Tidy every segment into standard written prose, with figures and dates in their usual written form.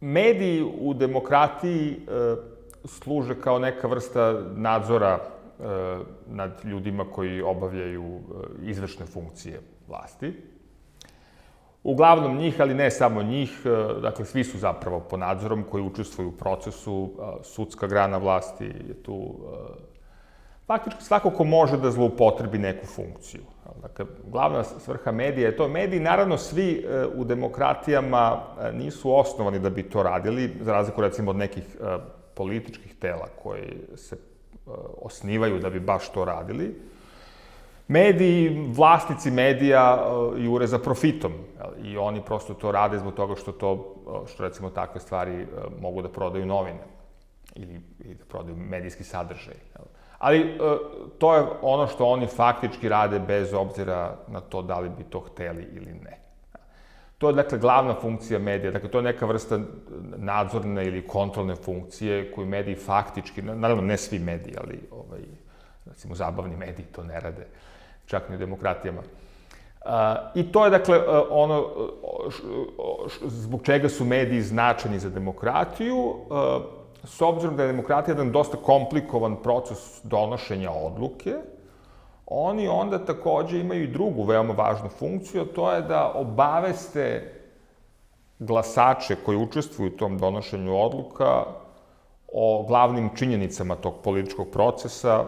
Mediji u demokratiji služe kao neka vrsta nadzora nad ljudima koji obavljaju izvršne funkcije vlasti. Uglavnom njih, ali ne samo njih, dakle svi su zapravo pod nadzorom koji učestvuju u procesu, sudska grana vlasti je tu. Faktički svako ko može da zloupotrebi neku funkciju. Dakle, glavna svrha medija je to. Mediji, naravno, svi u demokratijama nisu osnovani da bi to radili, za razliku, recimo, od nekih političkih tela koji se osnivaju da bi baš to radili. Mediji, vlasnici medija jure za profitom i oni prosto to rade zbog toga što recimo takve stvari mogu da prodaju novine ili da prodaju medijski sadržaj. Ali to je ono što oni faktički rade bez obzira na to da li bi to hteli ili ne. To je, dakle, glavna funkcija medija. Dakle, to je neka vrsta nadzorne ili kontrolne funkcije koju mediji faktički, naravno ne svi mediji, ali recimo zabavni mediji to ne rade, čak ni u demokratijama. I to je, dakle, ono zbog čega su mediji značajni za demokratiju. S obzirom da je demokratija jedan dosta komplikovan proces donošenja odluke, oni onda takođe imaju i drugu veoma važnu funkciju, a to je da obaveste glasače koji učestvuju u tom donošenju odluka o glavnim činjenicama tog političkog procesa,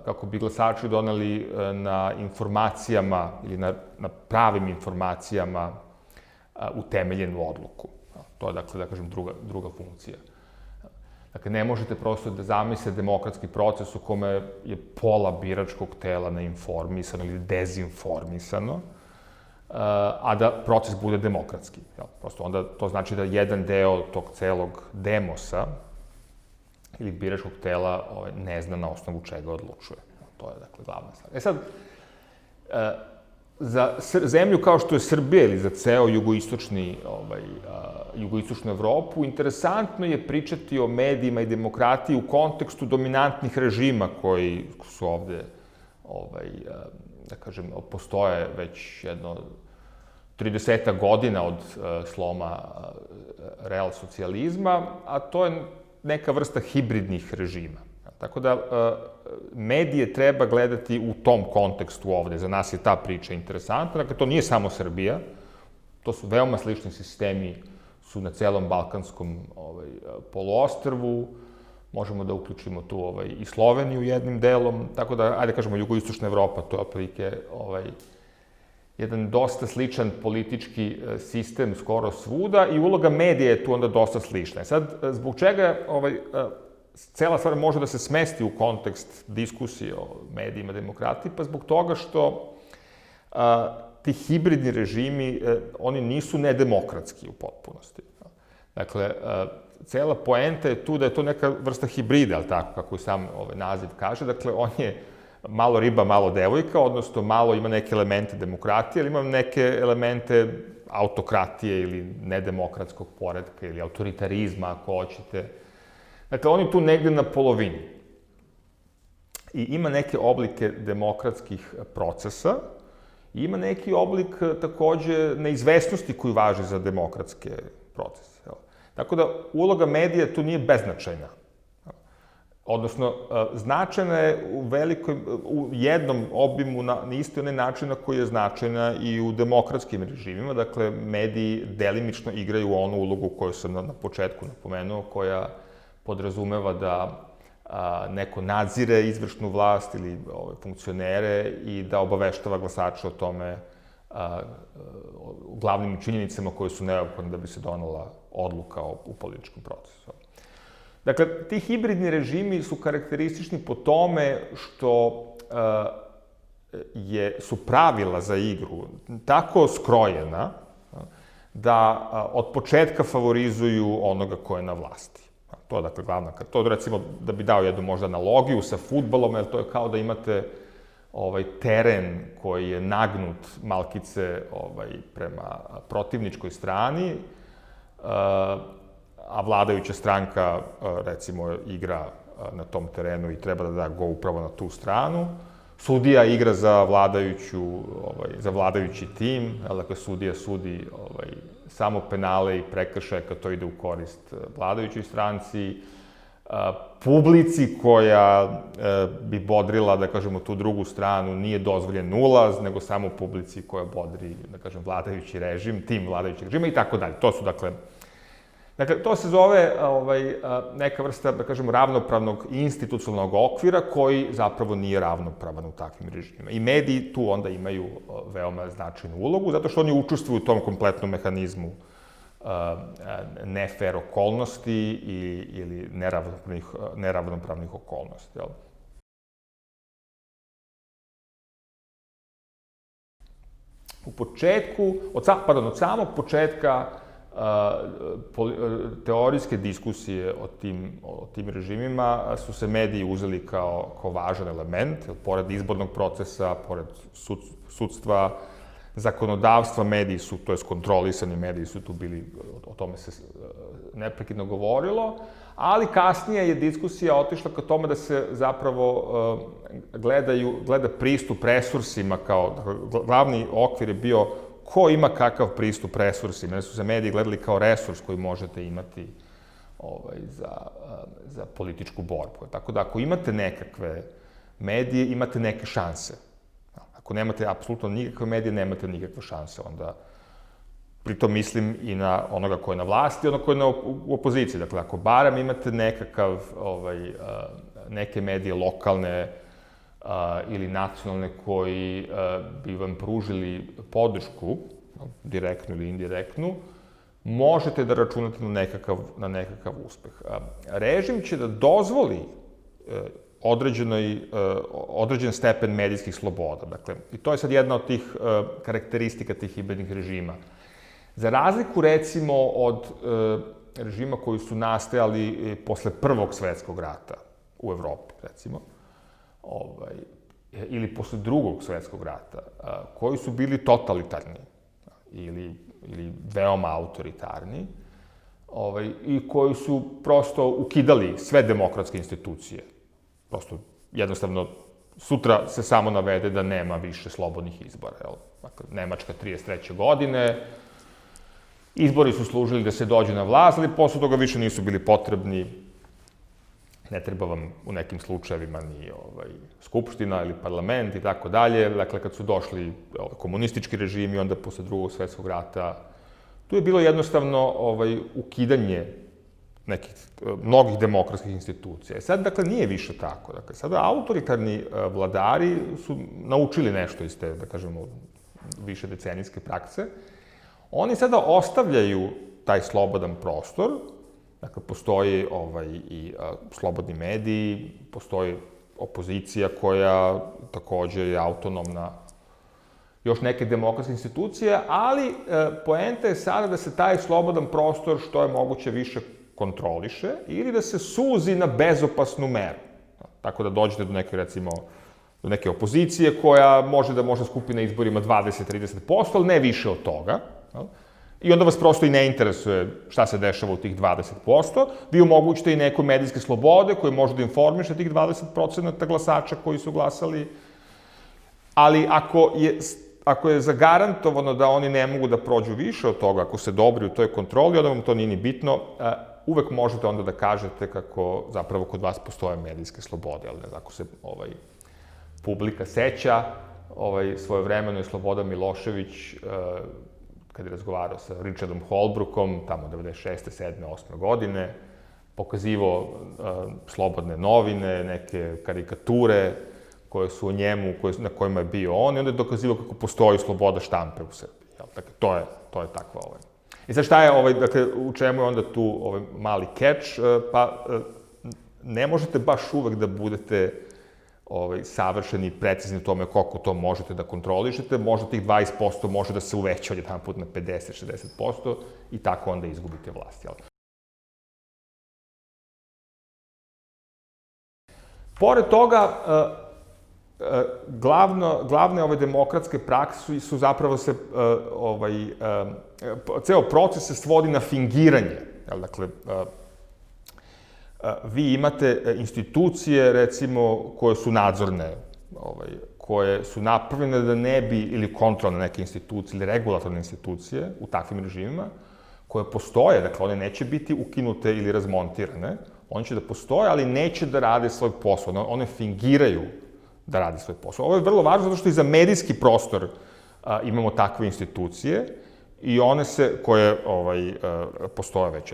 kako bi glasači doneli na informacijama ili na pravim informacijama utemeljenu odluku. To je, dakle, da kažem, druga funkcija. Dakle, ne možete prosto da zamislite demokratski proces u kome je pola biračkog tela neinformisano ili dezinformisano, a da proces bude demokratski. Prosto onda to znači da jedan deo tog celog demosa ili biračkog tela ne zna na osnovu čega odlučuje. To je, dakle, glavna stvar. Sad, za zemlju kao što je Srbija ili za ceo jugoistočnu Evropu, interesantno je pričati o medijima i demokratiji u kontekstu dominantnih režima koji su ovde, da kažem, postoje već jedno 30 godina od sloma real socijalizma, a to je neka vrsta hibridnih režima. Tako da medije treba gledati u tom kontekstu ovde. Za nas je ta priča interesantna. Dakle, to nije samo Srbija. To su veoma slični sistemi, su na celom Balkanskom poluostrvu. Možemo da uključimo tu i Sloveniju jednim delom. Tako da, ajde kažemo, jugoistočna Evropa, to je otprilike jedan dosta sličan politički sistem skoro svuda i uloga medija je tu onda dosta slična. Sad, zbog čega cela stvar može da se smesti u kontekst diskusije o medijima demokratiji? Pa zbog toga što ti hibridni režimi, oni nisu nedemokratski u potpunosti. Dakle, cela poenta je tu da je to neka vrsta hibrida, ali tako, kako i sam naziv kaže. Dakle, on je malo riba, malo devojka, odnosno malo ima neke elemente demokratije, ali ima neke elemente autokratije ili nedemokratskog poretka ili autoritarizma, ako hoćete. Dakle, on je tu negde na polovini. I ima neke oblike demokratskih procesa i ima neki oblik takođe neizvesnosti koji važi za demokratske procese. Tako da uloga medija tu nije beznačajna. Odnosno, značajna je u jednom obimu na isti onaj način na koji je značajna i u demokratskim režimima. Dakle, mediji delimično igraju onu ulogu koju sam na početku napomenuo, koja podrazumeva da neko nadzire izvršnu vlast ili funkcionere i da obaveštava glasače o tome, o glavnim činjenicama koje su neophodne da bi se donela odluka u političkom procesu. Dakle, ti hibridni režimi su karakteristični po tome što su pravila za igru tako skrojena da od početka favorizuju onoga ko je na vlasti. To je, dakle, glavna. To, recimo, da bi dao jednu možda analogiju sa fudbalom, jer to je kao da imate teren koji je nagnut malkice prema protivničkoj strani, a vladajuća stranka, recimo, igra na tom terenu i treba da da go upravo na tu stranu. Sudija igra za vladajući tim, dakle, sudija sudi samo penale i prekršaje kad to ide u korist vladajućoj stranci. Publici koja bi bodrila, da kažemo, tu drugu stranu, nije dozvoljen ulaz, nego samo publici koja bodri, da kažem, vladajući režim, tim vladajućeg režima i tako dalje. To su, dakle, to se zove neka vrsta, da kažemo, ravnopravnog institucionalnog okvira koji zapravo nije ravnopravan u takvim režimima. I mediji tu onda imaju veoma značajnu ulogu, zato što oni učestvuju u tom kompletnom mehanizmu nefer okolnosti ili neravnopravnih okolnosti. U početku, od samog početka teorijske diskusije o tim režimima su se mediji uzeli kao važan element, pored izbornog procesa, pored sudstva, zakonodavstva, mediji su, to je kontrolisani mediji su tu bili, o tome se neprekidno govorilo, ali kasnije je diskusija otišla ka tome da se zapravo gleda pristup resursima kao, glavni okvir je bio ko ima kakav pristup resursima, jer su se mediji gledali kao resurs koji možete imati za političku borbu. Tako da ako imate nekakve medije, imate neke šanse. Ako nemate apsolutno nikakve medije, nemate nikakve šanse. Onda, pritom mislim i na onoga ko je na vlasti i onoga ko je u opoziciji. Dakle, ako barem imate neke medije lokalne ili nacionalne koji bi vam pružili podršku, direktnu ili indirektnu, možete da računate na nekakav uspeh. Režim će da dozvoli određen stepen medijskih sloboda. Dakle, i to je sad jedna od tih karakteristika tih hibridnih režima. Za razliku, recimo, od režima koji su nastajali posle Prvog svetskog rata u Evropi, recimo, ili posle Drugog svetskog rata, koji su bili totalitarni ili veoma autoritarni i koji su prosto ukidali sve demokratske institucije. Prosto, jednostavno, sutra se samo navede da nema više slobodnih izbora. Dakle, Nemačka 1933. godine, izbori su služili da se dođe na vlast, ali posle toga više nisu bili potrebni. Ne treba vam u nekim slučajevima ni skupština ili parlament i tako dalje. Dakle, kad su došli komunistički režimi, onda posle Drugog svetskog rata, tu je bilo jednostavno ukidanje mnogih demokratskih institucija. Sad, dakle, nije više tako. Dakle, sada autoritarni vladari su naučili nešto iz te, da kažemo, više decenijske prakse. Oni sada ostavljaju taj slobodan prostor. Dakle, postoji i slobodni mediji, postoji opozicija koja takođe je autonomna, još neke demokratske institucije, ali poenta je sada da se taj slobodan prostor što je moguće više kontroliše ili da se suzi na bezopasnu meru. Tako da dođete do neke, recimo, do neke opozicije koja može skupi na izborima 20-30%, ali ne više od toga. I onda vas prosto i ne interesuje šta se dešava u tih 20%. Vi omogućite i neko medijske slobode koje može da informiše tih 20% glasača koji su glasali. Ali ako je zagarantovano da oni ne mogu da prođu više od toga, ako se dobri u toj kontroli, onda vam to nije ni bitno, uvek možete onda da kažete kako zapravo kod vas postoje medijske slobode. Ali ako se publika seća, svojevremeno je Slobodan Milošević, kad je razgovarao sa Richardom Holbrookom, tamo 96. 7. 8. godine, pokazivao slobodne novine, neke karikature koje su o njemu, na kojima je bio on, i onda je dokazivao kako postoji sloboda štampe u Srbiji. Dakle, to je takva I sad šta je, dakle, u čemu je onda tu mali catch? Pa, ne možete baš uvek da budete savršeni i precizni u tome koliko to možete da kontrolišete. Možda tih 20% može da se uveća od jedan put na 50-60% i tako onda izgubite vlast. Pored toga, glavne ove demokratske prakse su zapravo se, ceo proces se svodi na fingiranje. Dakle, vi imate institucije, recimo, koje su nadzorne, koje su napravljene da ne bi, ili kontrolne neke institucije, ili regulatorne institucije u takvim režimima, koje postoje, dakle, one neće biti ukinute ili razmontirane, one će da postoje, ali neće da rade svoj posao, one fingiraju da rade svoj posao. Ovo je vrlo važno zato što i za medijski prostor imamo takve institucije i one koje postoje već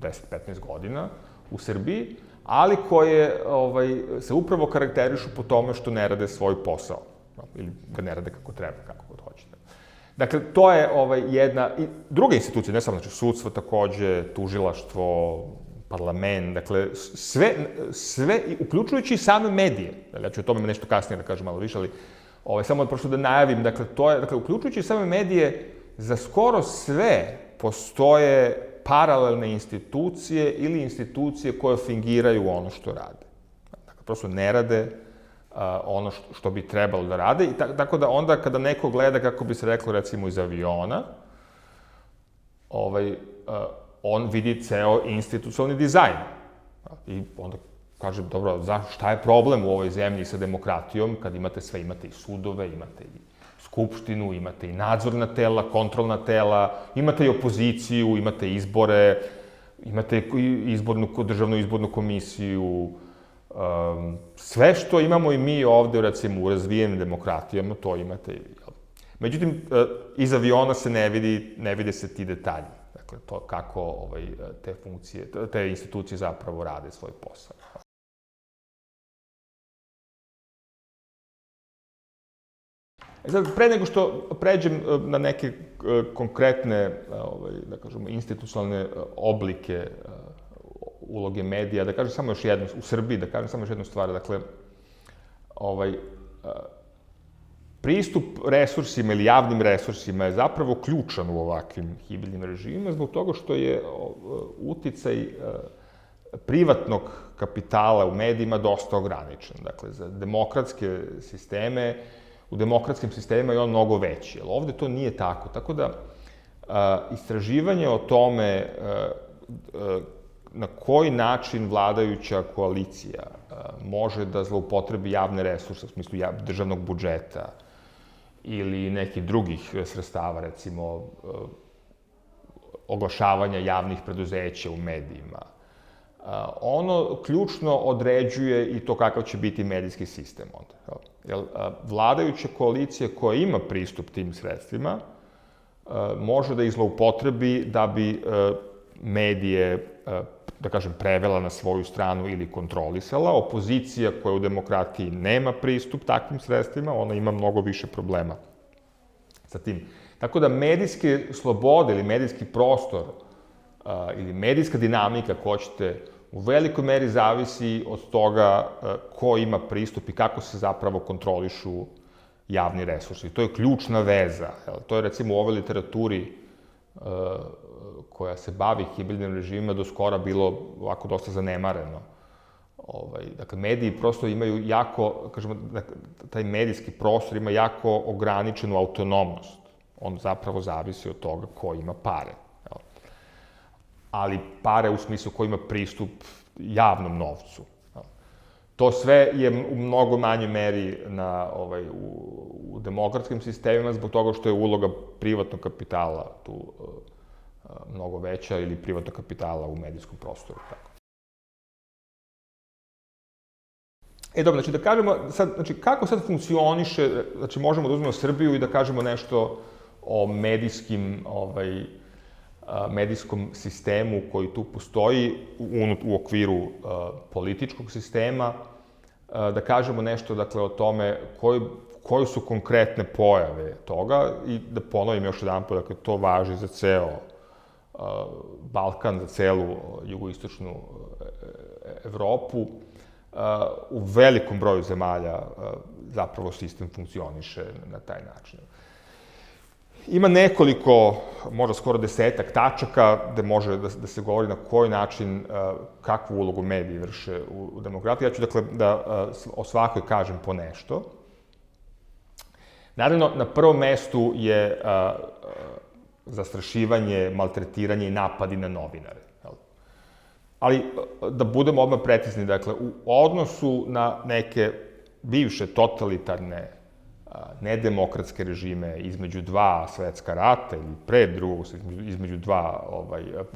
10-15 godina u Srbiji, ali koje se upravo karakterišu po tome što ne rade svoj posao, ili ga ne rade kako treba, kako god hoćete. Dakle, to je jedna, i druge institucije, ne samo, znači sudstvo takođe, tužilaštvo, parlament, dakle, sve, uključujući i same medije, ja ću o tome nešto kasnije da kažem malo više, ali samo prosto da najavim, dakle, uključujući i same medije, za skoro sve postoje paralelne institucije ili institucije koje fingiraju ono što rade. Dakle, prosto ne rade ono što bi trebalo da rade, i tako da onda kada neko gleda, kako bi se reklo, recimo iz aviona, on vidi ceo institucionalni dizajn. I onda kaže, dobro, šta je problem u ovoj zemlji sa demokratijom, kad imate sve, imate i sudove, imate i skupštinu, imate i nadzorna tela, kontrolna tela, imate i opoziciju, imate izbore, imate i državnu izbornu komisiju, sve što imamo i mi ovde, recimo, u razvijenim demokratijama, to imate. Međutim, iz aviona se ne vide se ti detalji. Dakle, to kako te funkcije, te institucije zapravo rade svoj posao. Sad, pre nego što pređem na neke konkretne, da kažemo, institucionalne oblike uloge medija, da kažem samo još jednu, u Srbiji, da kažem samo još jednu stvar, dakle, pristup resursima ili javnim resursima je zapravo ključan u ovakvim hibridnim režimima, zbog toga što je uticaj privatnog kapitala u medijima dosta ograničen. Dakle, za demokratske sisteme, u demokratskim sistemima je on mnogo veći, ali ovde to nije tako. Tako da, istraživanje o tome na koji način vladajuća koalicija može da zloupotrebi javne resurse, u smislu državnog budžeta ili nekih drugih sredstava, recimo oglašavanja javnih preduzeća u medijima, ono ključno određuje i to kakav će biti medijski sistem onda. Jer vladajuća koalicija koja ima pristup tim sredstvima može da ih zloupotrebi da bi medije, da kažem, prevela na svoju stranu ili kontrolisala. Opozicija koja u demokratiji nema pristup takvim sredstvima, ona ima mnogo više problema sa tim. Tako da medijske slobode ili medijski prostor ili medijska dinamika, ako hoćete, u velikoj meri zavisi od toga ko ima pristup i kako se zapravo kontrolišu javni resursi. To je ključna veza. To je, recimo, u ovoj literaturi koja se bavi hibridnim režimima do skora bilo ovako dosta zanemareno. Dakle, mediji prosto imaju jako, kažemo, taj medijski prostor ima jako ograničenu autonomnost. On zapravo zavisi od toga ko ima pare. Ali pare u smislu ko ima pristup javnom novcu. To sve je u mnogo manjoj meri u demokratskim sistemima zbog toga što je uloga privatnog kapitala tu mnogo veća ili privatnog kapitala u medijskom prostoru. Dobro, znači da kažemo sad, znači kako sad funkcioniše, znači možemo da uzmemo Srbiju i da kažemo nešto o medijskom sistemu koji tu postoji u okviru političkog sistema, da kažemo nešto, dakle, o tome koje su konkretne pojave toga i da ponovim još jedan put, dakle, to važi za ceo Balkan, za celu jugoistočnu Evropu. U velikom broju zemalja zapravo sistem funkcioniše na taj način. Ima nekoliko, možda skoro 10-ak tačaka gde može da se govori na koji način, kakvu ulogu mediji vrše u demokratiji. Ja ću, dakle, da o svakoj kažem po nešto. Naravno, na prvom mestu je zastrašivanje, maltretiranje i napadi na novinare. Ali, da budemo odmah precizni, dakle, u odnosu na neke bivše totalitarne, nedemokratske režime između dva svetska rata ili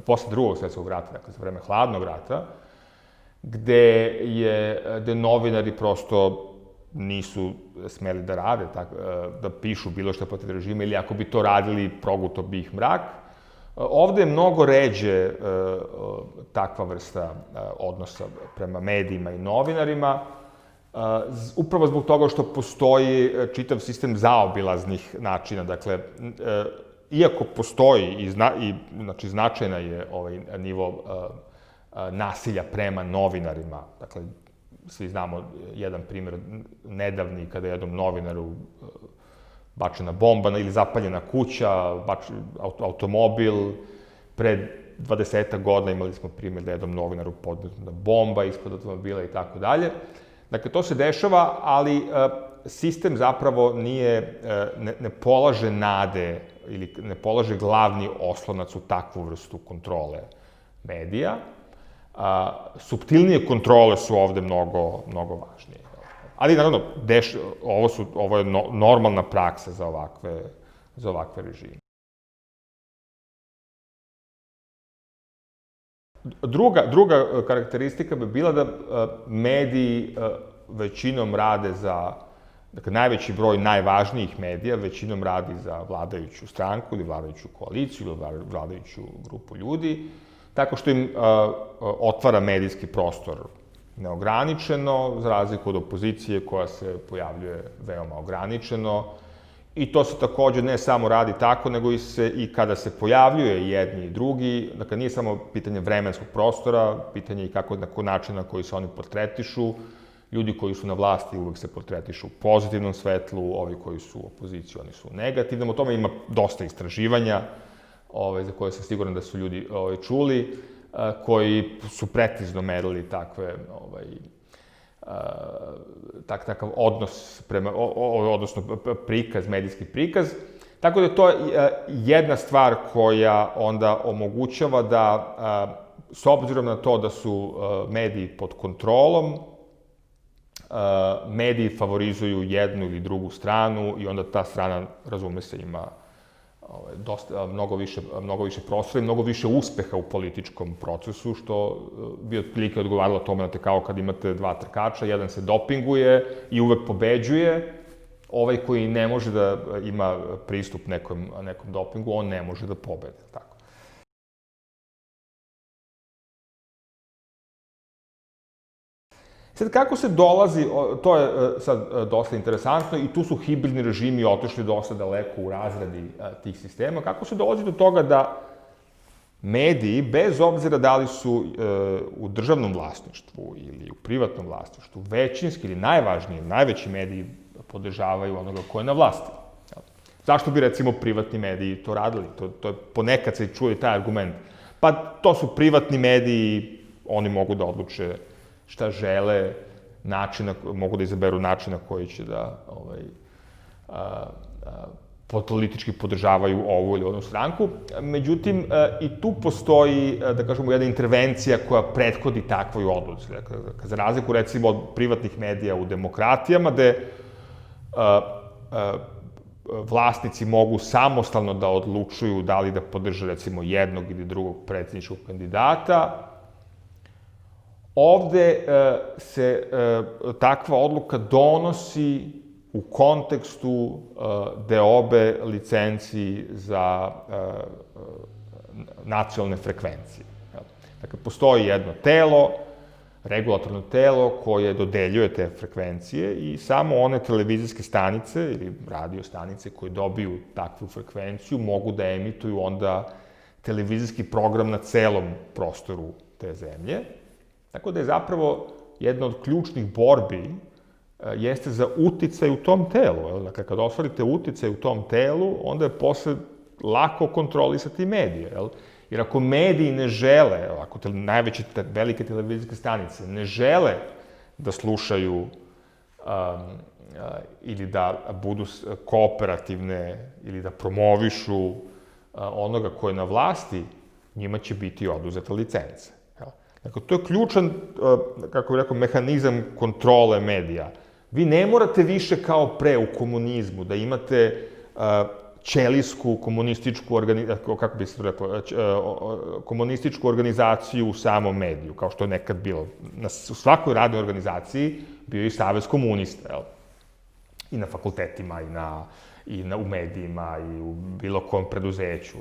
posle drugog svetskog rata, dakle, za vreme hladnog rata, gde novinari prosto nisu smeli da rade, da pišu bilo što protiv režima, ili ako bi to radili, proguto bi ih mrak. Ovde je mnogo ređe takva vrsta odnosa prema medijima i novinarima, upravo zbog toga što postoji čitav sistem zaobilaznih načina. Dakle, iako postoji znači značajna je nivo nasilja prema novinarima, dakle, svi znamo jedan primjer nedavni kada je jednom novinaru bačena bomba ili zapaljena kuća, automobil. Pred 20 godina imali smo primjer da je jednom novinaru podmetnuta bomba ispod automobila i tako dalje. Dakle, to se dešava, ali sistem zapravo ne polaže nade ili ne polaže glavni oslonac u takvu vrstu kontrole medija. Suptilnije kontrole su ovde mnogo važnije. Ali, naravno, ovo je normalna praksa za ovakve režime. Druga karakteristika bi bila da mediji većinom rade dakle, najveći broj najvažnijih medija većinom radi za vladajuću stranku ili vladajuću koaliciju ili vladajuću grupu ljudi, tako što im otvara medijski prostor neograničeno, za razliku od opozicije koja se pojavljuje veoma ograničeno. I to se takođe ne samo radi tako, nego i kada se pojavljuje jedni i drugi. Dakle, nije samo pitanje vremenskog prostora, pitanje i na način na koji se oni portretišu. Ljudi koji su na vlasti uvek se portretišu u pozitivnom svetlu, ovi koji su u opoziciji, oni su u negativnom. O tome ima dosta istraživanja, za koje sam siguran da su ljudi čuli, koji su precizno merili takav odnos odnosno medijski prikaz. Tako da je to jedna stvar koja onda omogućava da, s obzirom na to da su mediji pod kontrolom, mediji favorizuju jednu ili drugu stranu i onda ta strana, razume se, ima mnogo više prostora i mnogo više uspeha u političkom procesu, što bi otprilike odgovaralo tome, kao kad imate dva trkača, jedan se dopinguje i uvek pobeđuje, ovaj koji ne može da ima pristup nekom dopingu, on ne može da pobedi, tako. Sad, kako se dolazi, to je sad dosta interesantno i tu su hibridni režimi otišli dosta daleko u razradi tih sistema. Kako se dolazi do toga da mediji, bez obzira da li su u državnom vlasništvu ili u privatnom vlasništvu, većinski ili najveći mediji podržavaju onoga ko je na vlasti? Zašto bi, recimo, privatni mediji to radili? Ponekad se čuje taj argument. Pa to su privatni mediji, oni mogu da odluče šta žele, mogu da izaberu način na koji će da politički podržavaju ovu ili onu stranku. Međutim, i tu postoji, da kažemo, jedna intervencija koja prethodi takvoj odluci. Za razliku, recimo, od privatnih medija u demokratijama, gde vlasnici mogu samostalno da odlučuju da li da podrže, recimo, jednog ili drugog predsjedničkog kandidata, ovde se takva odluka donosi u kontekstu deobe licenciji za nacionalne frekvencije. Dakle, postoji jedno telo, regulatorno telo koje dodeljuje te frekvencije i samo one televizijske stanice ili radio stanice koje dobiju takvu frekvenciju mogu da emituju onda televizijski program na celom prostoru te zemlje. Tako da je zapravo jedna od ključnih borbi jeste za uticaj u tom telu. Dakle, kad ostvarite uticaj u tom telu, onda je posle lako kontrolisati medije. Jer ako mediji ne žele, ako najveće velike televizijske stanice ne žele da slušaju ili da budu kooperativne ili da promovišu onoga ko je na vlasti, njima će biti oduzeta licenca. Dakle, to je ključan, kako bih rekao, mehanizam kontrole medija. Vi ne morate više kao pre u komunizmu da imate ćelijsku komunističku organizaciju, kako bi se to reklo, komunističku organizaciju u samom mediju, kao što je nekad bilo. U svakoj radnoj organizaciji bio i Savez komunista, i na fakultetima, i u medijima, i u bilo kom preduzeću.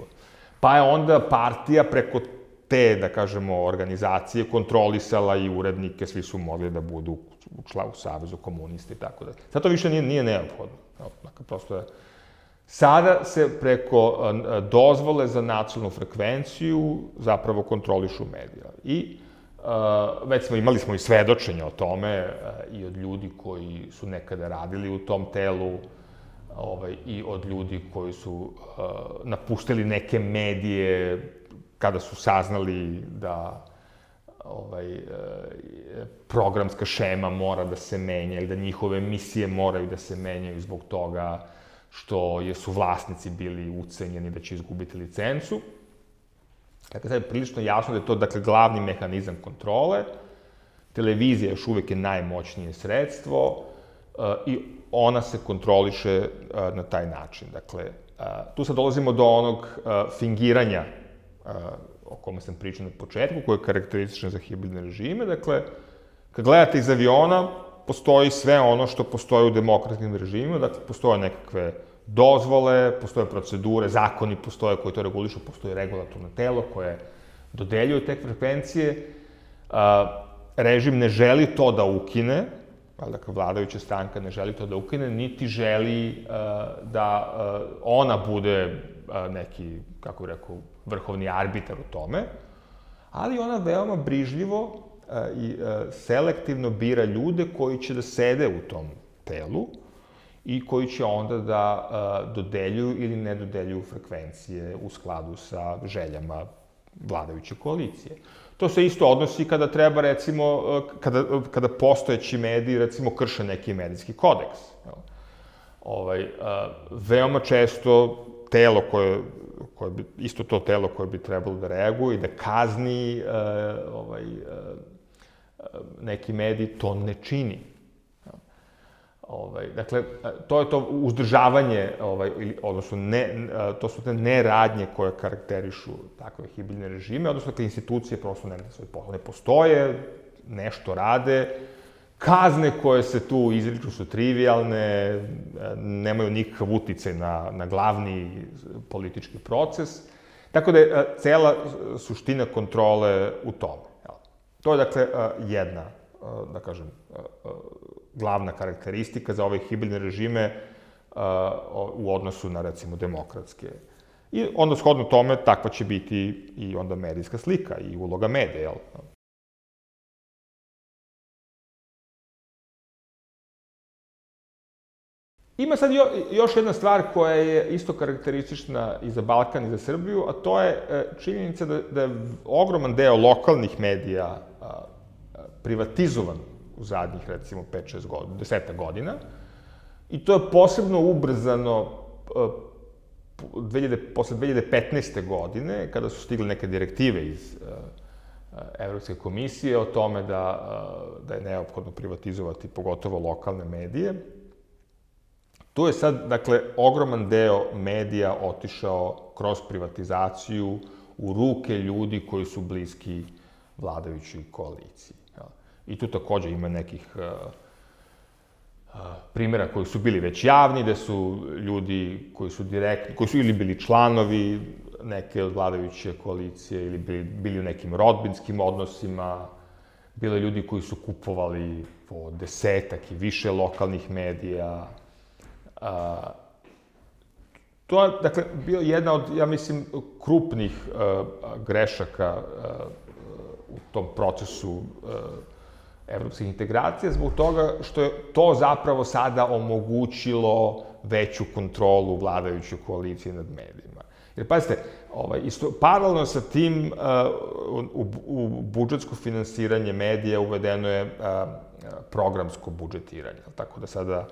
Pa je onda partija preko te, da kažemo, organizacije kontrolisala i urednike, svi su mogli da budu u Savezu komunista i tako da. Sad to više nije neophodno. Dakle, prosto je. Sada se preko dozvole za nacionalnu frekvenciju zapravo kontrolišu medija. I već imali smo i svedočenja o tome i od ljudi koji su nekada radili u tom telu i od ljudi koji su napustili neke medije kada su saznali da programska šema mora da se menja i da njihove emisije moraju da se menjaju zbog toga što su vlasnici bili ucenjeni da će izgubiti licencu. Dakle, sad je prilično jasno da je to, dakle, glavni mehanizam kontrole. Televizija još uvek je najmoćnije sredstvo i ona se kontroliše na taj način. Dakle, tu sad dolazimo do onog fingiranja o kome sam pričao na početku, koje je karakteristično za hibridne režime. Dakle, kad gledate iz aviona, postoji sve ono što postoji u demokratskim režimima, dakle, postoje nekakve dozvole, postoje procedure, zakoni postoje koji to regulišu, postoji regulatorno telo koje dodeljuje te frekvencije. Režim ne želi to da ukine, dakle, vladajuća stranka ne želi to da ukine, niti želi da ona bude neki, kako bih rekao, vrhovni arbitar u tome, ali ona veoma brižljivo i selektivno bira ljude koji će da sede u tom telu i koji će onda da dodeljuju ili ne dodeljuju frekvencije u skladu sa željama vladajuće koalicije. To se isto odnosi kada treba, recimo, kada postojeći mediji, recimo, krše neki medijski kodeks. Veoma često telo isto to telo koje bi trebalo da reaguje i da kazni neki medij, to ne čini. Dakle, to je to uzdržavanje, odnosno to su te neradnje koje karakterišu takve hibridne režime, odnosno dakle, institucije prosto ne postoje, nešto rade, kazne koje se tu izriču su trivialne, nemaju nikakav uticaj na glavni politički proces, tako da je cela suština kontrole u tome. To je, dakle, jedna, da kažem, glavna karakteristika za ove hibridne režime u odnosu na, recimo, demokratske. I onda, shodno tome, takva će biti i onda medijska slika i uloga medija, jel? Ima sad još jedna stvar koja je isto karakteristična i za Balkan i za Srbiju, a to je činjenica da je ogroman deo lokalnih medija privatizovan u zadnjih, recimo, 5-6 godina, 10 godina. I to je posebno ubrzano posle 2015. godine, kada su stigle neke direktive iz Evropske komisije o tome da je neophodno privatizovati pogotovo lokalne medije. Tu je sad, dakle, ogroman deo medija otišao kroz privatizaciju u ruke ljudi koji su bliski vladajućoj koaliciji. I tu takođe ima nekih primjera koji su bili već javni, gde su ljudi koji su ili bili članovi neke od vladajuće koalicije ili bili u nekim rodbinskim odnosima, bilo je ljudi koji su kupovali po 10 i više lokalnih medija. To je, dakle, bio jedna od, ja mislim, krupnih grešaka u tom procesu evropskih integracija, zbog toga što je to zapravo sada omogućilo veću kontrolu vladajućoj koaliciji nad medijima. Jer, pazite, paralelno sa tim u budžetsko finansiranje medija uvedeno je programsko budžetiranje. Tako da sada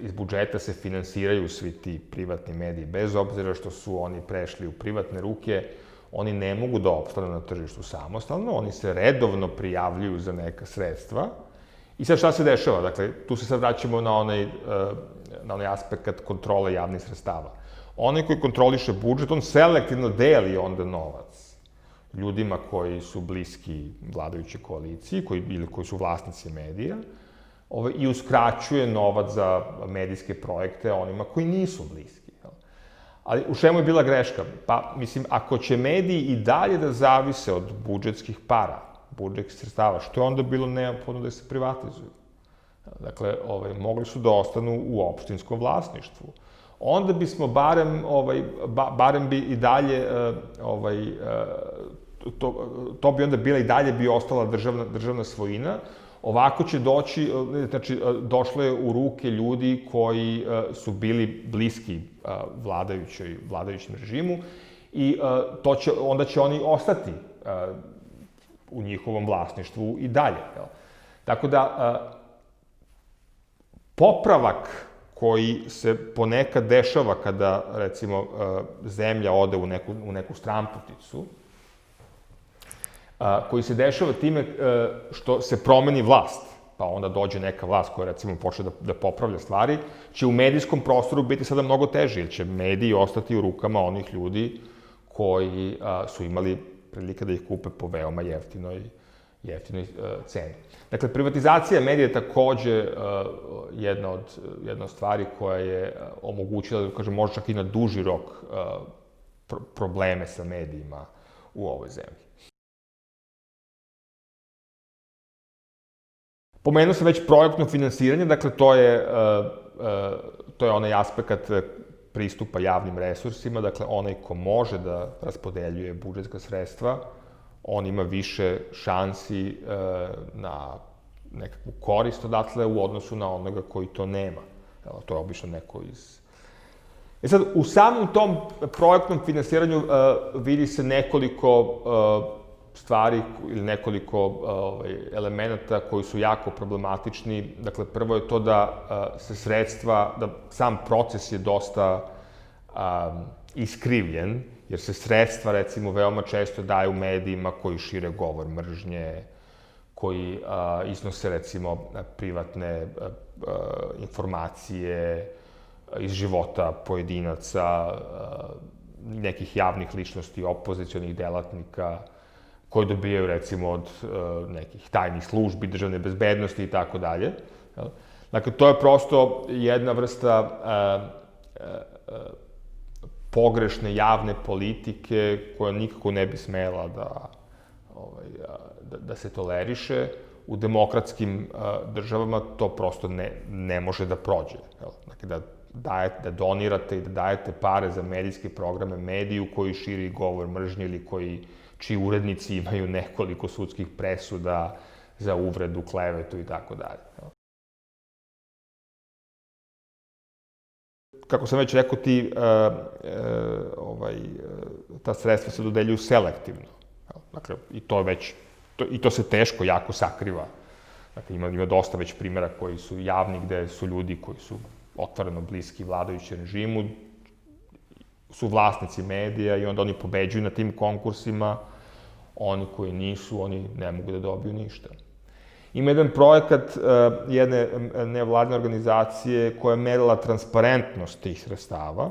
iz budžeta se finansiraju svi ti privatni mediji, bez obzira što su oni prešli u privatne ruke, oni ne mogu da opstanu na tržištu samostalno, oni se redovno prijavljuju za neka sredstva. I sad šta se dešava? Dakle, tu se sad vraćamo na onaj aspekt kontrole javnih sredstava. Onaj koji kontroliše budžet, on selektivno deli onda novac ljudima koji su bliski vladajućoj koaliciji ili koji su vlasnici medija i uskraćuje novac za medijske projekte onima koji nisu bliski. Ali u čemu je bila greška? Pa, mislim, ako će mediji i dalje da zavise od budžetskih para, budžetskih sredstava, što je onda bilo neophodno da se privatizuju? Dakle, mogli su da ostanu u opštinskom vlasništvu. Onda bismo barem bi i dalje, to bi onda bila i dalje bi ostala državna svojina. Ovako će doći, znači, došlo je u ruke ljudi koji su bili bliski vladajućem režimu i onda će oni ostati u njihovom vlasništvu i dalje. Tako da, popravak koji se ponekad dešava kada, recimo, zemlja ode u neku stranputicu, koji se dešava time što se promeni vlast, pa onda dođe neka vlast koja, recimo, počne da popravlja stvari, će u medijskom prostoru biti sada mnogo teže, jer će mediji ostati u rukama onih ljudi koji su imali prilike da ih kupe po veoma jeftinoj ceni. Dakle, privatizacija medija je takođe jedna od stvari koja je omogućila, da kažem, možda čak i na duži rok probleme sa medijima u ovoj zemlji. Pomenuo sam već projektno finansiranje, dakle, to je onaj aspekt pristupa javnim resursima, dakle, onaj ko može da raspodeljuje budžetska sredstva, on ima više šansi na nekakvu korist odatle u odnosu na onoga koji to nema. To je obično neko iz... Sad, u samom tom projektnom finansiranju vidi se nekoliko stvari ili nekoliko elemenata koji su jako problematični. Dakle, prvo je to da se sredstva, da sam proces je dosta iskrivljen, jer se sredstva, recimo, veoma često daju medijima koji šire govor mržnje, koji iznose, recimo, privatne informacije iz života pojedinaca, nekih javnih ličnosti, opozicionih delatnika, koji dobijaju, recimo, od nekih tajnih službi, državne bezbednosti i tako dalje. Dakle, to je prosto jedna vrsta pogrešne javne politike koja nikako ne bi smela da se toleriše. U demokratskim državama to prosto ne može da prođe. Dakle, da donirate i da dajete pare za medijske programe mediju koji širi govor mržnje ili čiji urednici imaju nekoliko sudskih presuda za uvredu, klevetu i tako dalje. Kako sam već rekao, ta sredstva se dodeljuju selektivno. Dakle, i to se teško jako sakriva. Dakle, ima dosta već primjera koji su javni, gde su ljudi koji su otvoreno bliski vladajućem režimu, su vlasnici medija i onda oni pobeđuju na tim konkursima, oni koji nisu, oni ne mogu da dobiju ništa. Ima jedan projekat jedne nevladine organizacije koja je merila transparentnost tih sredstava,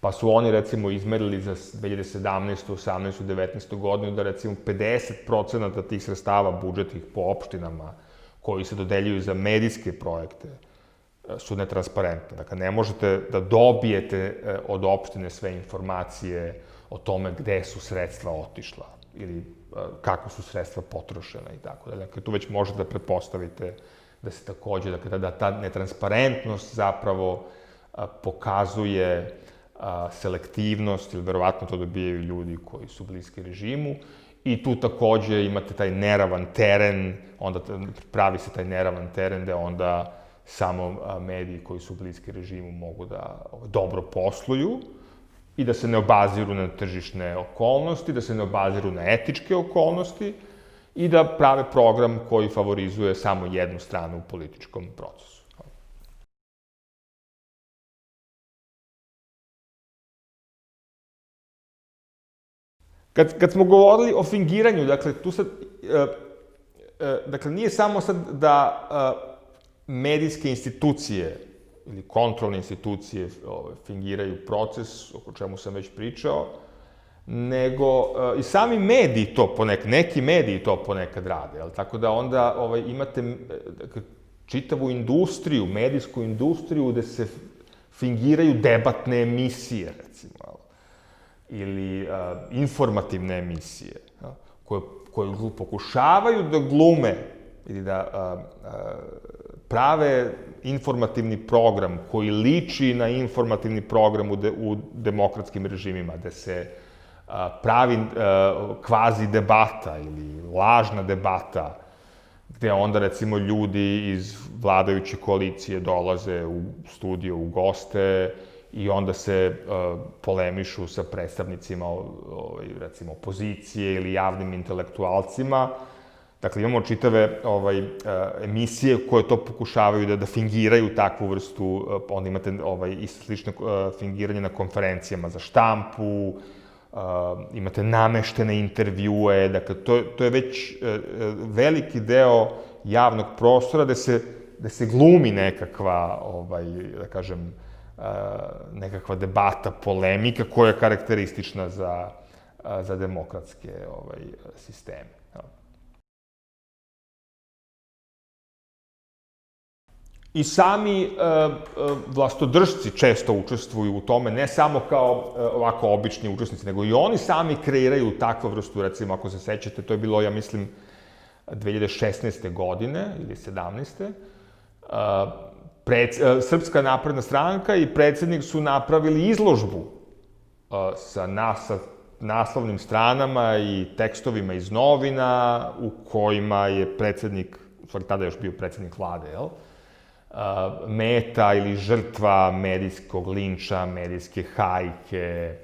pa su oni, recimo, izmerili za 2017. 18. 19. godinu da, recimo, 50% tih sredstava budžetnih po opštinama koji se dodeljuju za medijske projekte su netransparentne. Dakle, ne možete da dobijete od opštine sve informacije o tome gde su sredstva otišla ili kako su sredstva potrošena i tako dalje. Dakle, tu već možete da pretpostavite da se takođe, dakle, da ta netransparentnost zapravo pokazuje selektivnost ili verovatno to dobijaju ljudi koji su bliski režimu i tu takođe imate taj neravan teren, onda pravi se taj neravan teren gde onda samo mediji koji su bliski režimu mogu da dobro posluju i da se ne obaziru na tržišne okolnosti, da se ne obaziru na etičke okolnosti i da prave program koji favorizuje samo jednu stranu u političkom procesu. Kad smo govorili o fingiranju, dakle, tu sad, dakle, nije samo sad da medijske institucije ili kontrolne institucije fingiraju proces, o čemu sam već pričao, nego i sami mediji to ponekad, neki mediji to ponekad rade, jel? Tako da onda imate čitavu industriju, medijsku industriju gde se fingiraju debatne emisije, recimo, ili informativne emisije, koje pokušavaju da glume ili da prave informativni program koji liči na informativni program u demokratskim režimima, gde se pravi kvazi debata ili lažna debata, gde onda, recimo, ljudi iz vladajuće koalicije dolaze u studio, u goste, i onda se polemišu sa predstavnicima, recimo, opozicije ili javnim intelektualcima. Dakle, imamo čitave emisije koje to pokušavaju da fingiraju takvu vrstu, onda imate isto slično fingiranje na konferencijama za štampu, imate nameštene intervjue, dakle, to je već veliki deo javnog prostora gde se glumi nekakva, da kažem, nekakva debata, polemika koja je karakteristična za demokratske sisteme. I sami vlastodržci često učestvuju u tome, ne samo kao ovako obični učesnici, nego i oni sami kreiraju takvu vrstu, recimo, ako se sećate, to je bilo, ja mislim, 2016. godine ili 17. Srpska napredna stranka i predsednik su napravili izložbu sa naslovnim stranama i tekstovima iz novina u kojima je predsednik, tada je još bio predsednik vlade, jel? Meta ili žrtva medijskog linča, medijske hajke.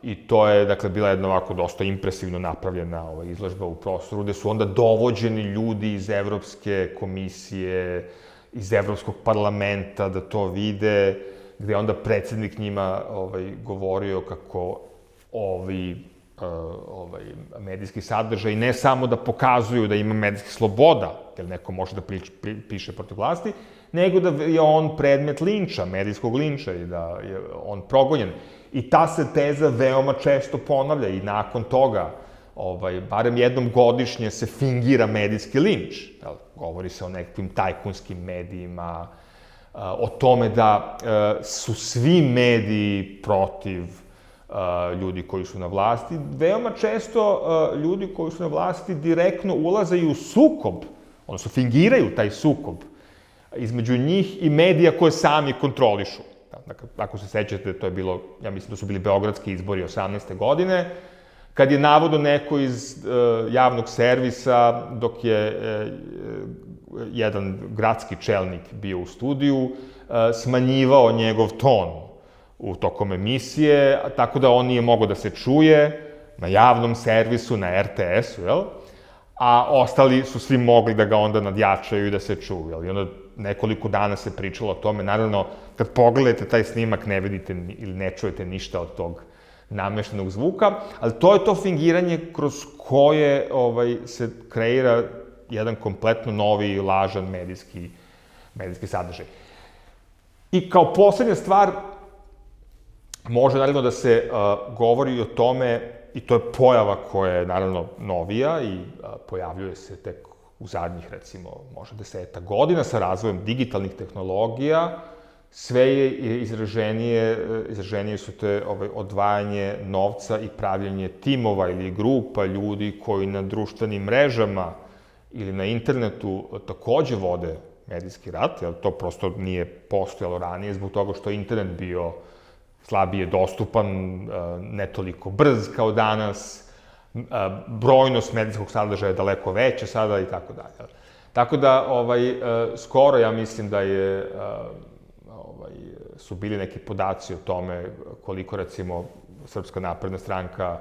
I to je, dakle, bila jedna ovako dosta impresivno napravljena izložba u prostoru, gde su onda dovođeni ljudi iz Evropske komisije, iz Evropskog parlamenta da to vide, gde je onda predsednik njima govorio kako ovi medijski sadržaj ne samo da pokazuju da ima medijskih sloboda, jer neko može da piše protiv vlasti, nego da je on predmet linča, medijskog linča i da je on progonjen. I ta se teza veoma često ponavlja i nakon toga, barem jednom godišnje se fingira medijski linč. Govori se o nekakvim tajkunskim medijima, o tome da su svi mediji protiv ljudi koji su na vlasti. Veoma često ljudi koji su na vlasti direktno ulaze i u sukob, odnosno fingiraju taj sukob između njih i medija koje sami kontrolišu. Dakle, ako se sećate, to je bilo, ja mislim da su bili beogradski izbori 18. godine, kad je navodno neko iz javnog servisa, dok je jedan gradski čelnik bio u studiju, smanjivao njegov ton u tokom emisije, tako da on nije mogao da se čuje na javnom servisu, na RTS-u, jel? A ostali su svi mogli da ga onda nadjačaju i da se čuju, jel? I onda nekoliko dana se pričalo o tome. Naravno, kad pogledate taj snimak, ne vidite ili ne čujete ništa od tog nameštenog zvuka, ali to je to fingiranje kroz koje se kreira jedan kompletno novi, lažan medijski sadržaj. I kao poslednja stvar, može naravno da se govori o tome, i to je pojava koja je naravno novija i pojavljuje se tek u zadnjih, recimo, možda 10 godina sa razvojem digitalnih tehnologija, sve je izraženije su te odvajanje novca i pravljanje timova ili grupa ljudi koji na društvenim mrežama ili na internetu takođe vode medijski rat, jer to prosto nije postojalo ranije zbog toga što je internet bio slabije dostupan, ne toliko brz kao danas, brojnost medijskog sadržaja je daleko veća sada i tako dalje. Tako da, skoro ja mislim da su bili neki podaci o tome koliko, recimo, Srpska napredna stranka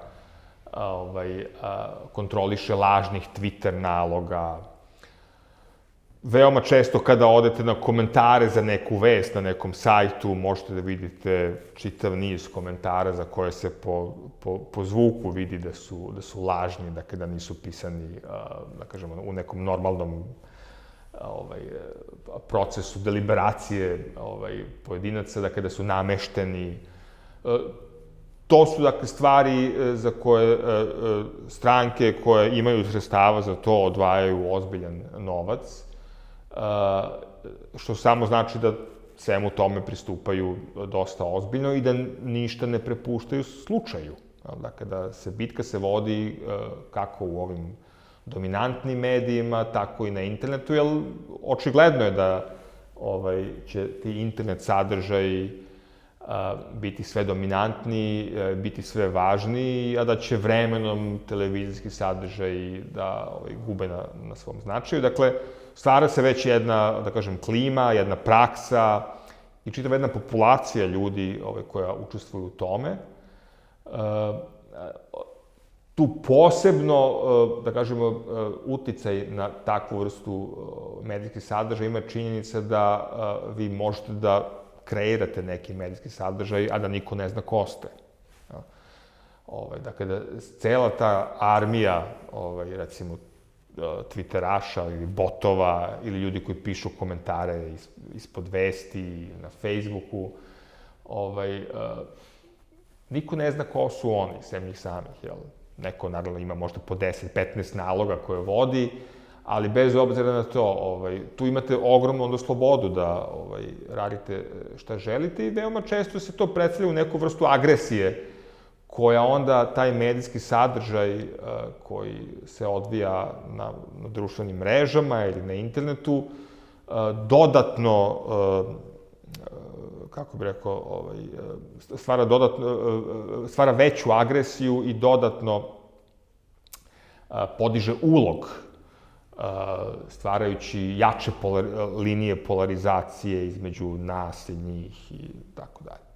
kontroliše lažnih Twitter naloga. Veoma često kada odete na komentare za neku vest na nekom sajtu, možete da vidite čitav niz komentara za koje se po zvuku vidi da su lažni, dakle da nisu pisani, da kažemo, u nekom normalnom procesu deliberacije pojedinaca, dakle da su namešteni. To su, dakle, stvari za koje stranke koje imaju sredstava za to odvajaju ozbiljan novac, što samo znači da svemu tome pristupaju dosta ozbiljno i da ništa ne prepuštaju slučaju. Dakle, da se bitka se vodi kako u ovim dominantnim medijima, tako i na internetu, jer očigledno je da će ti internet sadržaji biti sve dominantniji, biti sve važniji, a da će vremenom televizijski sadržaji da gube na svom značaju. Dakle, stvara se već jedna, da kažem, klima, jedna praksa i čitava jedna populacija ljudi koja učestvuju u tome. Tu posebno, da kažemo, uticaj na takvu vrstu medijskih sadržaja ima činjenica da vi možete da kreirate neki medijski sadržaj, a da niko ne zna ko ste. Dakle, da cela ta armija, recimo, twitteraša ili botova ili ljudi koji pišu komentare ispod vesti na Facebooku, niko ne zna ko su oni, sem njih samih, jel? Neko, naravno, ima možda po 10-15 naloga koje vodi, ali bez obzira na to, tu imate ogromnu onda slobodu da radite šta želite i veoma često se to predstavlja u neku vrstu agresije koja onda taj medijski sadržaj koji se odvija na društvenim mrežama ili na internetu dodatno, kako bih rekao, stvara veću agresiju i dodatno podiže ulog, stvarajući jače linije polarizacije između nas i njih i tako dalje.